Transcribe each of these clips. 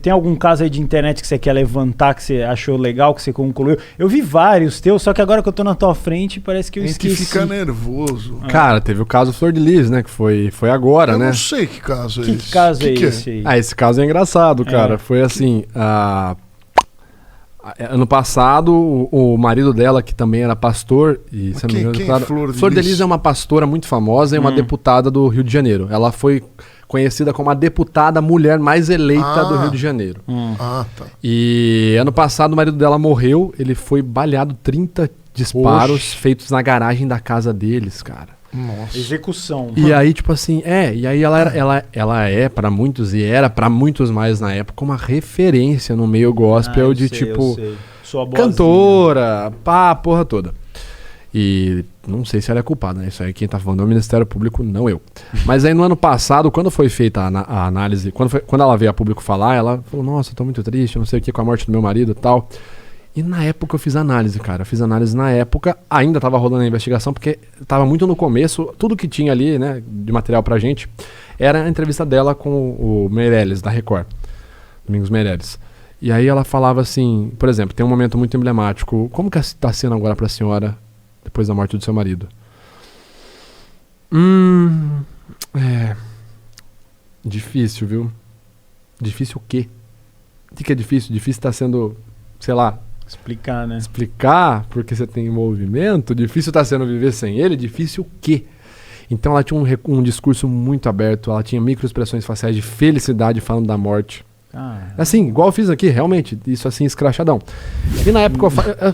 Tem algum caso aí de internet que você quer levantar, que você achou legal, que você concluiu? Eu vi vários teus, só que agora que eu tô na tua frente, parece que eu esqueci. A gente fica nervoso. Cara, teve o caso Flor de Lis, né? Que foi agora, né? Eu não sei que caso é esse. Que caso é esse aí? Ah, esse caso é engraçado, cara. Foi assim, ano passado, o marido dela, que também era pastor, e se não me engano, quem claro, Flor de Lis é uma pastora muito famosa e uma deputada do Rio de Janeiro. Ela foi conhecida como a deputada mulher mais eleita do Rio de Janeiro. Tá. E ano passado o marido dela morreu, ele foi baleado 30 disparos feitos na garagem da casa deles, cara. Nossa. Execução. E aí, tipo assim, e aí ela é pra muitos, e era pra muitos mais na época, uma referência no meio gospel de tipo, cantora, porra toda. E não sei se ela é culpada, né? Isso aí quem tá falando é o Ministério Público, não eu. Mas aí no ano passado, quando foi feita a análise, quando ela veio a público falar, ela falou, nossa, eu tô muito triste, não sei o que, com a morte do meu marido e tal. E na época eu fiz análise, cara. Eu fiz análise na época, ainda tava rolando a investigação, porque tava muito no começo, tudo que tinha ali, né, de material pra gente, era a entrevista dela com o Meirelles, da Record. Domingos Meirelles. E aí ela falava assim, por exemplo, tem um momento muito emblemático. Como que tá sendo agora pra senhora depois da morte do seu marido? Difícil, viu? Difícil o quê? O que é difícil? Difícil tá sendo, sei lá... Explicar, né? Explicar, porque você tem movimento. Difícil tá sendo viver sem ele. Difícil o quê? Então ela tinha um discurso muito aberto. Ela tinha microexpressões faciais de felicidade falando da morte. Assim, igual eu fiz aqui, realmente. Isso assim, escrachadão. E na época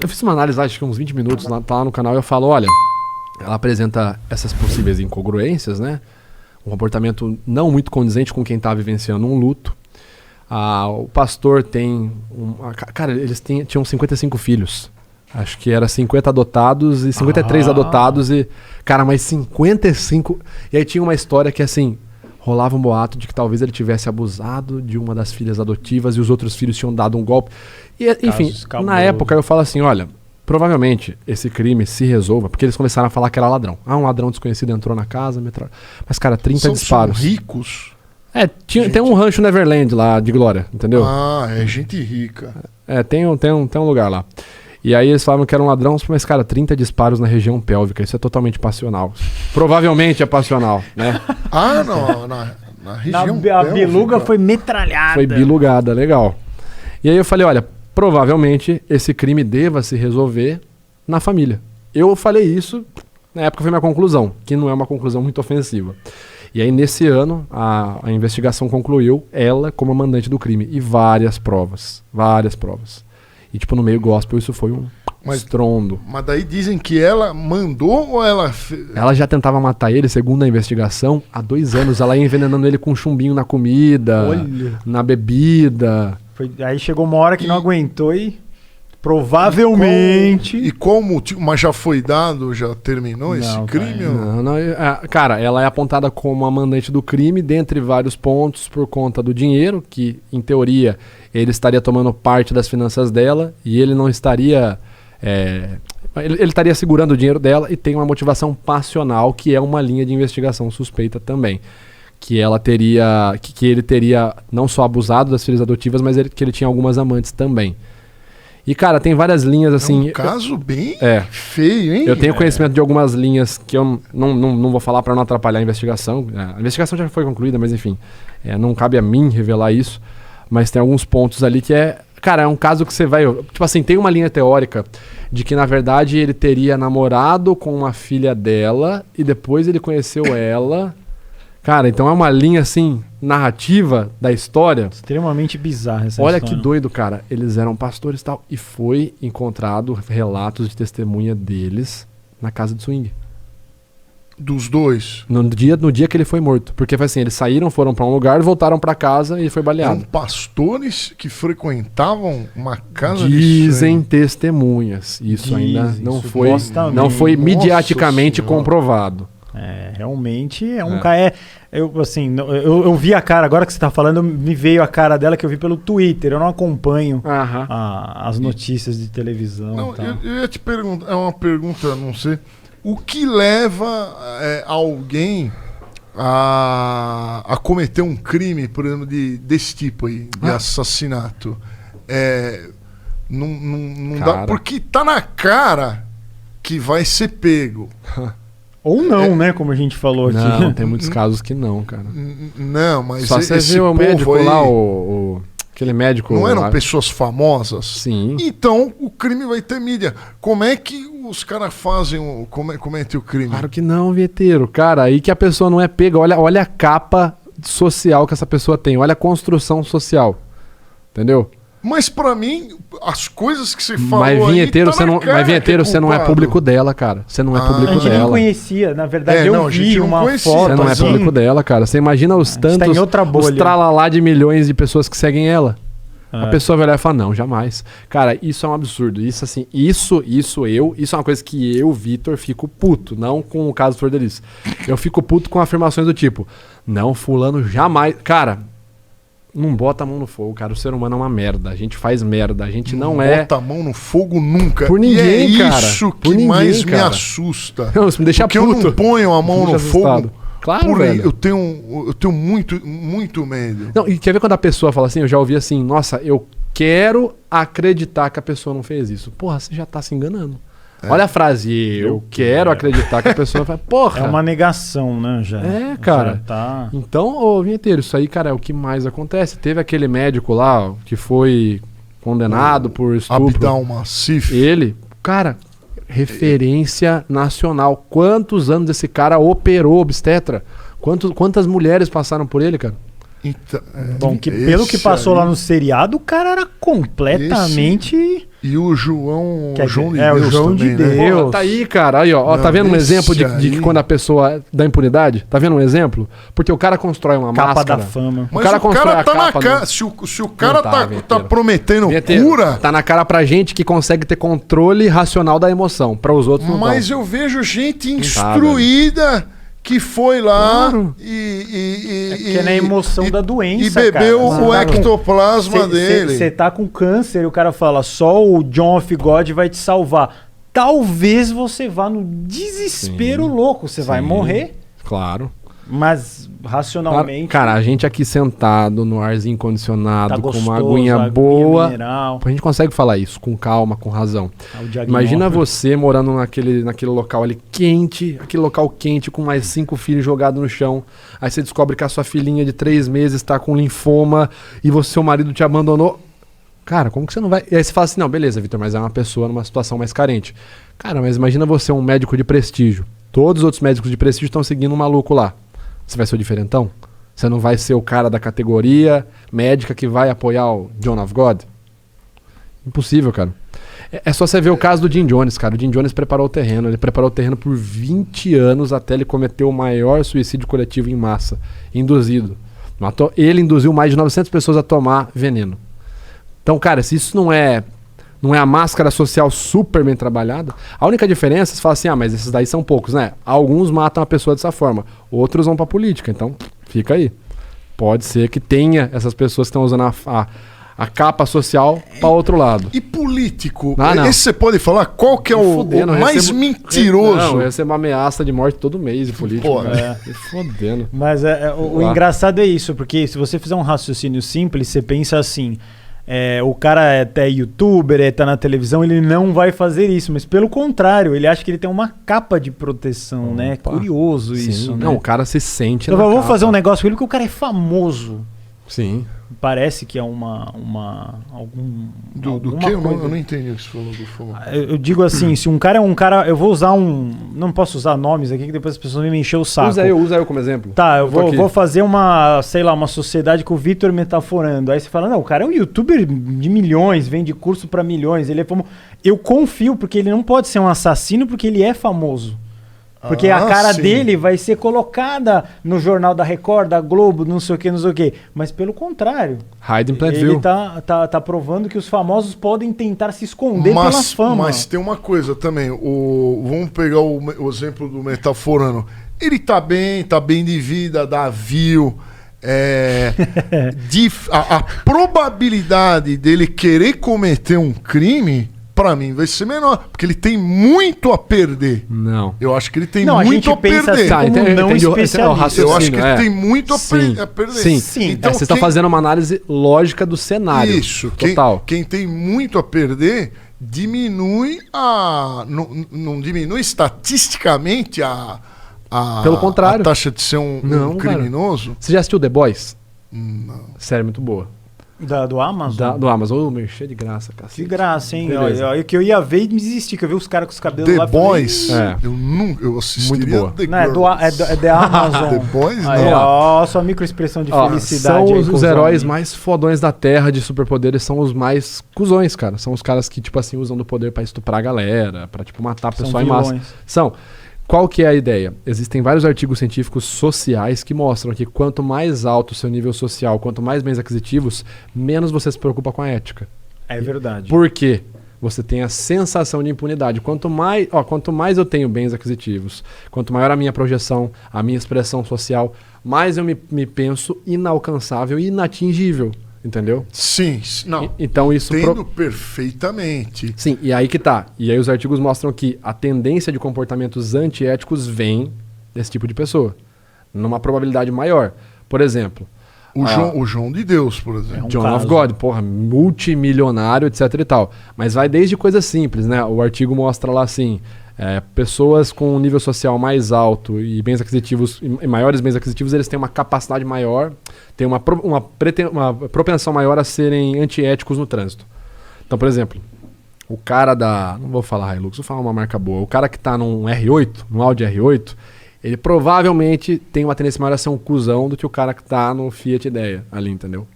eu fiz uma análise, acho que uns 20 minutos, tá lá no canal, e eu falo, olha, ela apresenta essas possíveis incongruências, né? Um comportamento não muito condizente com quem tá vivenciando um luto. O pastor tem... cara, eles tinham 55 filhos. Acho que era 50 adotados e 53 adotados. E, cara, mas 55... E aí tinha uma história que, assim, rolava um boato de que talvez ele tivesse abusado de uma das filhas adotivas e os outros filhos tinham dado um golpe. E, enfim, na época eu falo assim, olha, provavelmente esse crime se resolva, porque eles começaram a falar que era ladrão. Um ladrão desconhecido entrou na casa, mas, cara, 30 disparos. São ricos? Tem um rancho Neverland lá de Glória, entendeu? É gente rica. Tem um lugar lá. E aí eles falavam que era um ladrão, mas, cara, 30 disparos na região pélvica, isso é totalmente passional. Provavelmente é passional, né? Não, na região pélvica. A biluga foi metralhada. Foi bilugada, legal. E aí eu falei, olha, provavelmente esse crime deva se resolver na família. Eu falei isso, na época foi minha conclusão, que não é uma conclusão muito ofensiva. E aí, nesse ano, a investigação concluiu ela como a mandante do crime. E várias provas. E, tipo, no meio gospel, isso foi um estrondo. Mas daí dizem que ela mandou ou ela... Ela já tentava matar ele, segundo a investigação, há 2 anos. Ela ia envenenando ele com chumbinho na comida, na bebida. Aí chegou uma hora que não aguentou e... Provavelmente. E qual motivo? Mas já foi dado, já terminou esse crime? Cara, ela é apontada como a mandante do crime, dentre vários pontos, por conta do dinheiro, que, em teoria, ele estaria tomando parte das finanças dela e ele não estaria... Ele estaria segurando o dinheiro dela, e tem uma motivação passional, que é uma linha de investigação suspeita também. Que ela teria... Que ele teria não só abusado das filhas adotivas, mas que ele tinha algumas amantes também. E, cara, tem várias linhas, assim... É um caso bem feio, hein? Eu tenho conhecimento de algumas linhas que eu não vou falar para não atrapalhar a investigação. A investigação já foi concluída, mas enfim. Não cabe a mim revelar isso. Mas tem alguns pontos ali que Cara, é um caso que você vai... Tipo assim, tem uma linha teórica de que, na verdade, ele teria namorado com uma filha dela e depois ele conheceu ela... Cara, então é uma linha, assim, narrativa da história. Extremamente bizarra essa história. Olha que doido, cara. Eles eram pastores e tal. E foi encontrado relatos de testemunha deles na casa de swing. Dos dois? No dia que ele foi morto. Porque foi assim, eles saíram, foram pra um lugar, voltaram pra casa e foi baleado. Eram pastores que frequentavam uma casa Dizem testemunhas. Isso ainda não foi mediaticamente comprovado. Realmente é um cara. Eu vi a cara, agora que você tá falando, me veio a cara dela que eu vi pelo Twitter. Eu não acompanho as notícias de televisão. Não, eu ia te perguntar, é uma pergunta, não sei. O que leva alguém a cometer um crime, por exemplo, desse tipo aí, de assassinato. Não dá, porque tá na cara que vai ser pego. Ou não, né? Como a gente falou aqui. Não, tem muitos casos que não, cara. Não, mas só você viu o médico aí, lá, aquele médico... Não eram lá, pessoas famosas? Sim. Então o crime vai ter mídia. Como é que os caras fazem, cometem o crime? Claro que não, Vieteiro. Cara, aí que a pessoa não é pega. Olha a capa social que essa pessoa tem. Olha a construção social. Entendeu? Mas pra mim, as coisas que você falou mas Vinheteiro, aí, mas Vinheteiro, você não é público dela, cara. Você não é público dela. A gente nem conhecia. Na verdade, eu vi uma foto. Você não é público dela, cara. Você imagina os tantos... tá em outra bolha. Os tralalá de milhões de pessoas que seguem ela. A pessoa vai olhar e falar, não, jamais. Cara, isso é um absurdo. Isso assim, isso é uma coisa que eu, Vitor, fico puto. Não com o caso do Flordelice. Eu fico puto com afirmações do tipo, não, fulano jamais... Cara... Não bota a mão no fogo, cara. O ser humano é uma merda. A gente faz merda. A gente não bota a mão no fogo nunca. Por ninguém, e é cara. Isso que mais me assusta. Não, isso me deixa porque puto. Eu não ponho a mão no fogo. Claro, velho. Eu tenho muito medo. Não, e quer ver quando a pessoa fala assim? Eu já ouvi assim, nossa, eu quero acreditar que a pessoa não fez isso. Porra, você já tá se enganando. Olha a frase, eu quero acreditar que a pessoa vai. Porra! É uma negação, né? Já. Cara. Já tá... Então, ô Vinheteiro, isso aí, cara, é o que mais acontece. Teve aquele médico lá que foi condenado por estupro. Abdal Massif. Ele, cara, referência nacional. Quantos anos esse cara operou obstetra? Quantas mulheres passaram por ele, cara? Então, bom, pelo que passou lá no seriado, o cara era completamente... E o João de Deus. O João também, de Deus. Né? Porra, tá aí, cara. Aí, ó. Não, tá vendo um exemplo de que quando a pessoa dá impunidade? Tá vendo um exemplo? Porque o cara constrói uma capa máscara. Da fama. Mas o cara tá na cara. Se o cara tá prometendo cura... Tá na cara pra gente que consegue ter controle racional da emoção. Pra os outros não. Mas eu vejo gente instruída... que foi lá que é na emoção da doença, e bebeu o ectoplasma dele. Você tá com câncer e o cara fala, só o John of God vai te salvar. Talvez você vá no desespero louco, você vai morrer. Claro. Mas racionalmente... Cara, a gente aqui sentado no arzinho condicionado, tá gostoso, com uma aguinha boa, mineral. A gente consegue falar isso com calma, com razão. Imagina você morando naquele local ali quente, aquele local quente com mais 5 filhos jogados no chão. Aí você descobre que a sua filhinha de 3 meses está com linfoma e seu marido te abandonou. Cara, como que você não vai... E aí você fala assim, não, beleza, Vitor, mas é uma pessoa numa situação mais carente. Cara, mas imagina você um médico de prestígio. Todos os outros médicos de prestígio estão seguindo um maluco lá. Você vai ser o diferentão? Você não vai ser o cara da categoria médica que vai apoiar o John of God? Impossível, cara. É só você ver o caso do Jim Jones, cara. O Jim Jones preparou o terreno. Ele preparou o terreno por 20 anos até ele cometer o maior suicídio coletivo em massa. Induzido. Ele induziu mais de 900 pessoas a tomar veneno. Então, cara, se isso não é a máscara social super bem trabalhada, a única diferença, você fala assim, mas esses daí são poucos, né? Alguns matam a pessoa dessa forma, outros vão pra política, então fica aí. Pode ser que tenha essas pessoas que estão usando a capa social para outro lado. E político? Esse você pode falar? Qual que é o mais mentiroso? Não, ia ser uma ameaça de morte todo mês de político. Pô, fodendo. Mas o engraçado é isso, porque se você fizer um raciocínio simples, você pensa assim... o cara é até youtuber, tá na televisão, ele não vai fazer isso, mas pelo contrário, ele acha que ele tem uma capa de proteção, né? É curioso isso, né? Não, o cara se sente então, vou fazer um negócio com ele porque o cara é famoso. Sim. Parece que é do que? Eu não entendi o que você falou do fogo. Eu digo assim, se um cara é um cara... Eu vou usar não posso usar nomes aqui que depois as pessoas vão me encher o saco. Usa eu como exemplo. Tá, eu vou fazer uma sociedade com o Vitor metaforando. Aí você fala, não, o cara é um youtuber de milhões, vende curso pra milhões. Ele é famoso. Eu confio, porque ele não pode ser um assassino porque ele é famoso. Porque a cara dele vai ser colocada no Jornal da Record, da Globo, não sei o que. Mas pelo contrário. Hide in plain view. Ele tá provando que os famosos podem tentar se esconder pela fama. Mas tem uma coisa também. Vamos pegar o exemplo do metaforando. Ele tá bem de vida, dá view. A probabilidade dele querer cometer um crime pra mim vai ser menor, porque ele tem muito a perder. Não. Eu acho que ele tem Não, muito a a gente pensa perder. assim, como não especialista. Eu acho que ele tem muito a perder. Sim. Então, vocês estão fazendo uma análise lógica do cenário. Isso. Total. Quem tem muito a perder diminui não diminui estatisticamente Pelo contrário. a taxa de ser um criminoso. Você já assistiu The Boys? Não. Série muito boa. Do Amazon? Do Amazon. Ô, merchan de graça, cara. Que graça, hein? Beleza. Que eu ia ver e me desisti, que eu vi os caras com os cabelos The lá. Boys, falei, eu assistiria muito boa. The Não, é The Amazon. The Boys, Aí, não. ó, sua microexpressão de felicidade. São aí, os heróis mais fodões da Terra de superpoderes, são os mais cuzões, cara. São os caras que, tipo assim, usam do poder pra estuprar a galera, pra, tipo, matar a pessoa em massa. São. Qual que é a ideia? Existem vários artigos científicos sociais que mostram que quanto mais alto o seu nível social, quanto mais bens aquisitivos, menos você se preocupa com a ética. É verdade. Por quê? Você tem a sensação de impunidade. Quanto mais eu tenho bens aquisitivos, quanto maior a minha projeção, a minha expressão social, mais eu me penso inalcançável e inatingível. Entendeu? Sim. Não. Então isso... Entendo perfeitamente. Sim, e aí que tá. E aí os artigos mostram que a tendência de comportamentos antiéticos vem desse tipo de pessoa. Numa probabilidade maior. Por exemplo... O João de Deus, por exemplo. John of God, porra, multimilionário, etc e tal. Mas vai desde coisas simples, né? O artigo mostra lá assim... pessoas com um nível social mais alto e bens aquisitivos e maiores bens aquisitivos, eles têm uma capacidade maior, têm uma propensão maior a serem antiéticos no trânsito. Então, por exemplo, o cara não vou falar Hilux, vou falar uma marca boa. O cara que tá num R8, num Audi R8, ele provavelmente tem uma tendência maior a ser um cuzão do que o cara que tá no Fiat Ideia ali, entendeu?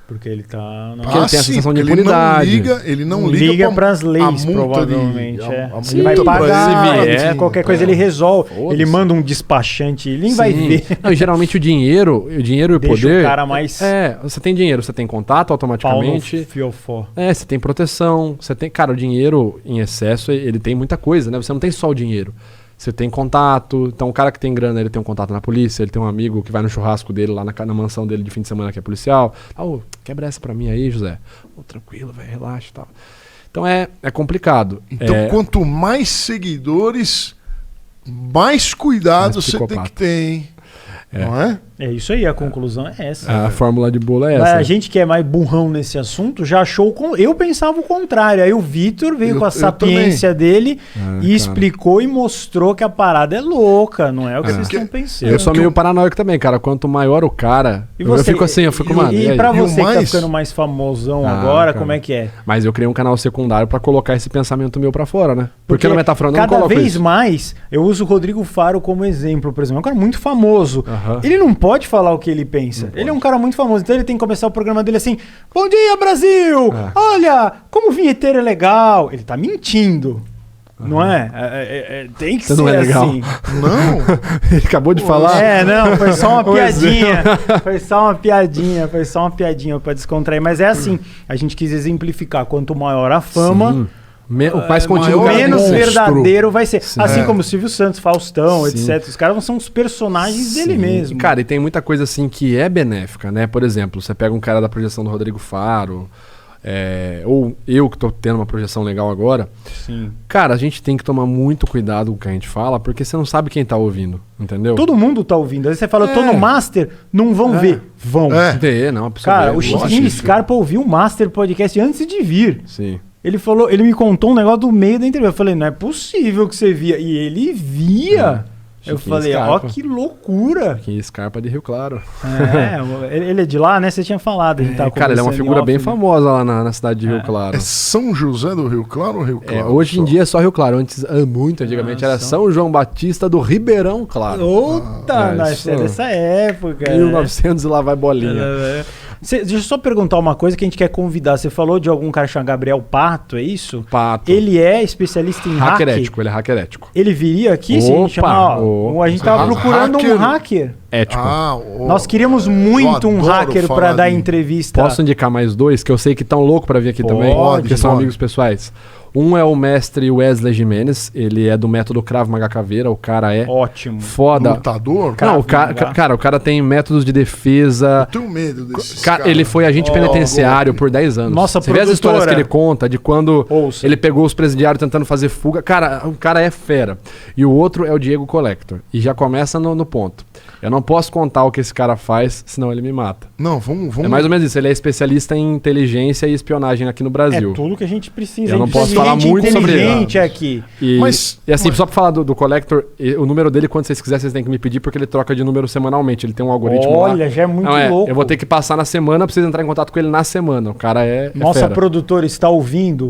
Porque ele tá... Porque ele tem a sensação de impunidade. Ele não liga para as leis, provavelmente. Ele vai pagar, qualquer coisa ele resolve. Ele manda um despachante, ele nem vai ver. Não, e geralmente o dinheiro e o deixa poder... o cara mais... você tem dinheiro, você tem contato automaticamente. Fiofó. Você tem proteção, você tem... Cara, o dinheiro em excesso, ele tem muita coisa, né? Você não tem só o dinheiro. Você tem contato, então o cara que tem grana, ele tem um contato na polícia, ele tem um amigo que vai no churrasco dele, lá na mansão dele de fim de semana que é policial. Quebra essa pra mim aí, José. Tranquilo, velho, relaxa e tal. Então é complicado. Então quanto mais seguidores, mais cuidado você tem que ter, hein? Não é? É isso aí, a conclusão é essa. A fórmula de bolo é essa. Mas a gente que é mais burrão nesse assunto já achou... Eu pensava o contrário. Aí o Vitor veio com a sapiência dele e explicou e mostrou que a parada é louca. Não é o que vocês estão pensando. Eu sou meio paranoico também, cara. Quanto maior o cara... Eu fico assim, mano... E pra você que tá ficando mais famosão agora, cara, como é que é? Mas eu criei um canal secundário pra colocar esse pensamento meu pra fora, né? Porque no Metaforando eu não coloco isso. Cada vez mais, eu uso o Rodrigo Faro como exemplo, por exemplo. É um cara muito famoso. Ele não pode falar o que ele pensa. Ele é um cara muito famoso, então ele tem que começar o programa dele assim: bom dia, Brasil! Olha, como o vinheteiro é legal. Ele tá mentindo. Não é? Tem que Você ser não é legal. assim. Não? Ele acabou de falar. Não, foi só uma piadinha. Foi só uma piadinha pra descontrair. Mas é assim, a gente quis exemplificar. Quanto maior a fama... Sim. Mais contínuo, menos verdadeiro vai ser. Sim. Assim como o Silvio Santos, Faustão, etc. Os caras são os personagens dele mesmo. Cara, e tem muita coisa assim que é benéfica, né? Por exemplo, você pega um cara da projeção do Rodrigo Faro, ou eu que tô tendo uma projeção legal agora. Sim. Cara, a gente tem que tomar muito cuidado com o que a gente fala, porque você não sabe quem tá ouvindo, entendeu? Todo mundo tá ouvindo. Aí você fala, eu tô no Master, não vão ver. Vão. Ver, não, cara, o Chiquinho Scarpa ouviu o Master Podcast antes de vir. Sim. Ele me contou um negócio do meio da entrevista. Eu falei, não é possível que você via. E ele via. Eu falei, ó, que loucura. Chiquinho Scarpa de Rio Claro. Ele é de lá, né? Você tinha falado. Cara, ele é uma figura bem famosa lá na cidade de Rio Claro. É São José do Rio Claro ou Rio Claro? Hoje em dia é só Rio Claro. Antes, muito antigamente, era São João Batista do Ribeirão Claro. É dessa época. 1900 e lá vai bolinha. Deixa eu só perguntar uma coisa que a gente quer convidar. Você falou de algum cara chamado Gabriel Pato, é isso? Pato. Ele é especialista em hacker ético, ele é hacker ético. Ele viria aqui? Se a gente chamar, a gente tava procurando um hacker ético. Nós queríamos muito um hacker para dar entrevista. Posso indicar mais dois que eu sei que estão loucos para vir aqui também? Que são amigos pessoais. Um é o mestre Wesley Jimenez, ele é do método Krav Maga Caveira, o cara é ótimo. Foda. Lutador? Não, o cara tem métodos de defesa. Eu tenho medo desse cara. Ele foi agente penitenciário por 10 anos. Nossa, você vê as histórias que ele conta de quando ele pegou os presidiários tentando fazer fuga. Cara, o cara é fera. E o outro é o Diego Collector. E já começa no ponto. Eu não posso contar o que esse cara faz, senão ele me mata. Não, vamos... É mais ou menos isso. Ele é especialista em inteligência e espionagem aqui no Brasil. É tudo que a gente precisa. Eu não posso falar muito sobre ele. Aqui. E assim, só pra falar do Collector, o número dele, quando vocês quiserem, vocês têm que me pedir, porque ele troca de número semanalmente. Ele tem um algoritmo lá. Olha, já é muito louco. Eu vou ter que passar na semana pra vocês entrarem em contato com ele na semana. O cara é Nossa fera. produtora está ouvindo.